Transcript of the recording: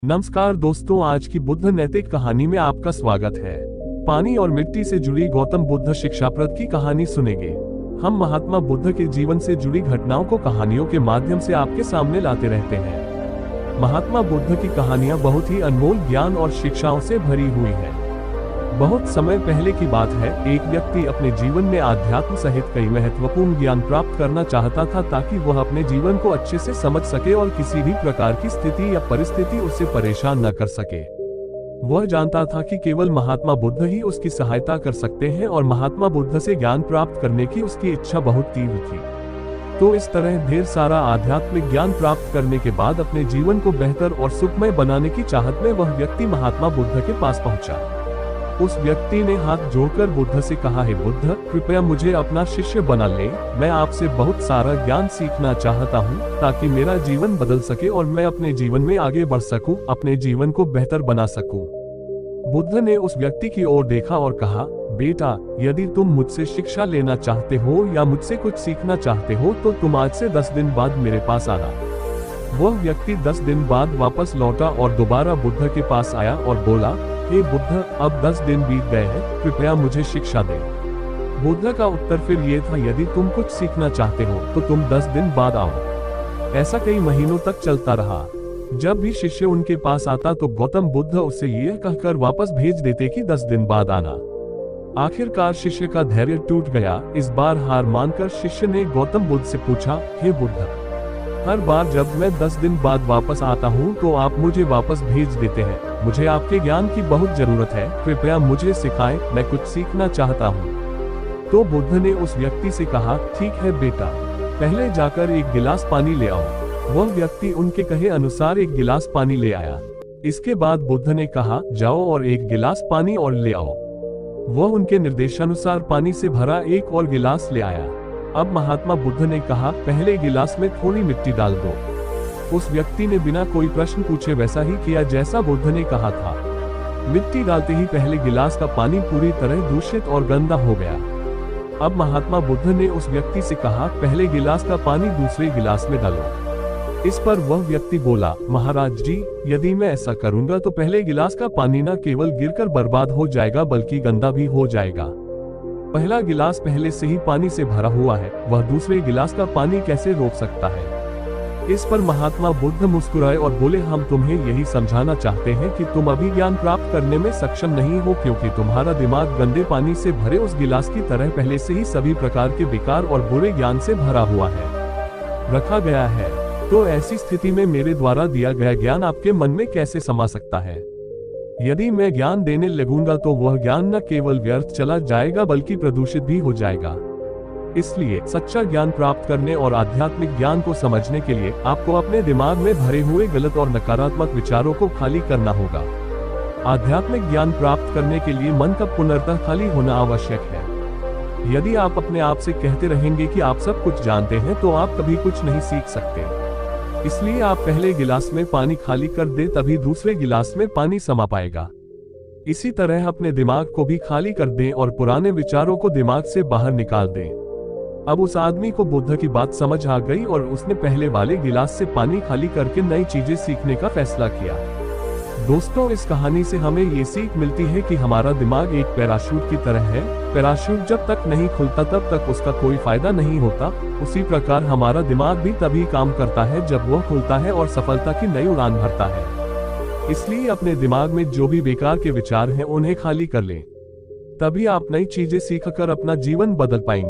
नमस्कार दोस्तों, आज की बुद्ध नैतिक कहानी में आपका स्वागत है। पानी और मिट्टी से जुड़ी गौतम बुद्ध शिक्षाप्रद की कहानी सुनेंगे। हम महात्मा बुद्ध के जीवन से जुड़ी घटनाओं को कहानियों के माध्यम से आपके सामने लाते रहते हैं। महात्मा बुद्ध की कहानियां बहुत ही अनमोल ज्ञान और शिक्षाओं से भरी हुई है। बहुत समय पहले की बात है, एक व्यक्ति अपने जीवन में आध्यात्म सहित कई महत्वपूर्ण ज्ञान प्राप्त करना चाहता था ताकि वह अपने जीवन को अच्छे से समझ सके और किसी भी प्रकार की स्थिति या परिस्थिति उसे परेशान न कर सके। वह जानता था कि केवल महात्मा बुद्ध ही उसकी सहायता कर सकते हैं और महात्मा बुद्ध से ज्ञान प्राप्त करने की उसकी इच्छा बहुत तीव्र थी। तो इस तरह ढेर सारा आध्यात्मिक ज्ञान प्राप्त करने के बाद अपने जीवन को बेहतर और सुखमय बनाने की चाहत में वह व्यक्ति महात्मा बुद्ध के पास पहुंचा। उस व्यक्ति ने हाथ जोड़कर बुद्ध से कहा, है बुद्ध, कृपया मुझे अपना शिष्य बना ले। मैं आपसे बहुत सारा ज्ञान सीखना चाहता हूँ ताकि मेरा जीवन बदल सके और मैं अपने जीवन में आगे बढ़ सकूं, अपने जीवन को बेहतर बना सकूं। बुद्ध ने उस व्यक्ति की ओर देखा और कहा, बेटा, यदि तुम मुझसे शिक्षा लेना चाहते हो या मुझसे कुछ सीखना चाहते हो तो तुम आज से 10 दिन बाद मेरे पास आना। वह व्यक्ति 10 दिन बाद वापस लौटा और दोबारा बुद्ध के पास आया और बोला, हे बुद्ध, अब 10 दिन बीत गए हैं, कृपया मुझे शिक्षा दे। बुद्ध का उत्तर फिर ये था, यदि तुम कुछ सीखना चाहते हो तो तुम 10 दिन बाद आओ। ऐसा कई महीनों तक चलता रहा। जब भी शिष्य उनके पास आता तो गौतम बुद्ध उसे यह कहकर वापस भेज देते कि 10 दिन बाद आना। आखिरकार शिष्य का धैर्य टूट गया। इस बार हार मानकर शिष्य ने गौतम बुद्ध से पूछा, हे बुद्ध, हर बार जब मैं 10 दिन बाद वापस आता हूँ तो आप मुझे वापस भेज देते हैं। मुझे आपके ज्ञान की बहुत जरूरत है, कृपया मुझे सिखाएं, मैं कुछ सीखना चाहता हूँ। तो बुद्ध ने उस व्यक्ति से कहा, ठीक है बेटा, पहले जाकर एक गिलास पानी ले आओ। वह व्यक्ति उनके कहे अनुसार एक गिलास पानी ले आया। इसके बाद बुद्ध ने कहा, जाओ और एक गिलास पानी और ले आओ। वह उनके निर्देशानुसार पानी से भरा एक और गिलास ले आया। अब महात्मा बुद्ध ने कहा, पहले गिलास में थोड़ी मिट्टी डाल दो। उस व्यक्ति ने बिना कोई प्रश्न पूछे वैसा ही किया जैसा बुद्ध ने कहा था। मिट्टी डालते ही पहले गिलास का पानी पूरी तरह दूषित और गंदा हो गया। अब महात्मा बुद्ध ने उस व्यक्ति से कहा, पहले गिलास का पानी दूसरे गिलास में डालो। इस पर वह व्यक्ति बोला, महाराज जी, यदि मैं ऐसा करूंगा तो पहले गिलास का पानी न केवल गिरकर बर्बाद हो जाएगा बल्कि गंदा भी हो जाएगा। पहला गिलास पहले से ही पानी से भरा हुआ है, वह दूसरे गिलास का पानी कैसे रोक सकता है? इस पर महात्मा बुद्ध मुस्कुराए और बोले, हम तुम्हें यही समझाना चाहते हैं कि तुम अभी ज्ञान प्राप्त करने में सक्षम नहीं हो क्योंकि तुम्हारा दिमाग गंदे पानी से भरे उस गिलास की तरह पहले से ही सभी प्रकार के विकार और बुरे ज्ञान से भरा हुआ है, रखा गया है। तो ऐसी स्थिति में मेरे द्वारा दिया गया ज्ञान आपके मन में कैसे समा सकता है? यदि मैं ज्ञान देने लगूंगा तो वह ज्ञान न केवल व्यर्थ चला जाएगा बल्कि प्रदूषित भी हो जाएगा। इसलिए सच्चा ज्ञान प्राप्त करने और आध्यात्मिक ज्ञान को समझने के लिए आपको अपने दिमाग में भरे हुए गलत और नकारात्मक विचारों को खाली करना होगा। आध्यात्मिक ज्ञान प्राप्त करने के लिए मन का पुनर्तः खाली होना आवश्यक है। यदि आप अपने आप से कहते रहेंगे कि आप सब कुछ जानते हैं तो आप कभी कुछ नहीं सीख सकते। इसलिए आप पहले गिलास में पानी खाली कर दे, तभी दूसरे गिलास में पानी समा पाएगा। इसी तरह अपने दिमाग को भी खाली कर दें और पुराने विचारों को दिमाग से बाहर निकाल दें। अब उस आदमी को बुद्ध की बात समझ आ गई और उसने पहले वाले गिलास से पानी खाली करके नई चीजें सीखने का फैसला किया। दोस्तों, इस कहानी से हमें ये सीख मिलती है कि हमारा दिमाग एक पैराशूट की तरह है। पैराशूट जब तक नहीं खुलता तब तक उसका कोई फायदा नहीं होता। उसी प्रकार हमारा दिमाग भी तभी काम करता है जब वह खुलता है और सफलता की नई उड़ान भरता है। इसलिए अपने दिमाग में जो भी बेकार के विचार हैं उन्हें खाली कर लें, तभी आप नई चीजें सीखकर अपना जीवन बदल पाएंगे।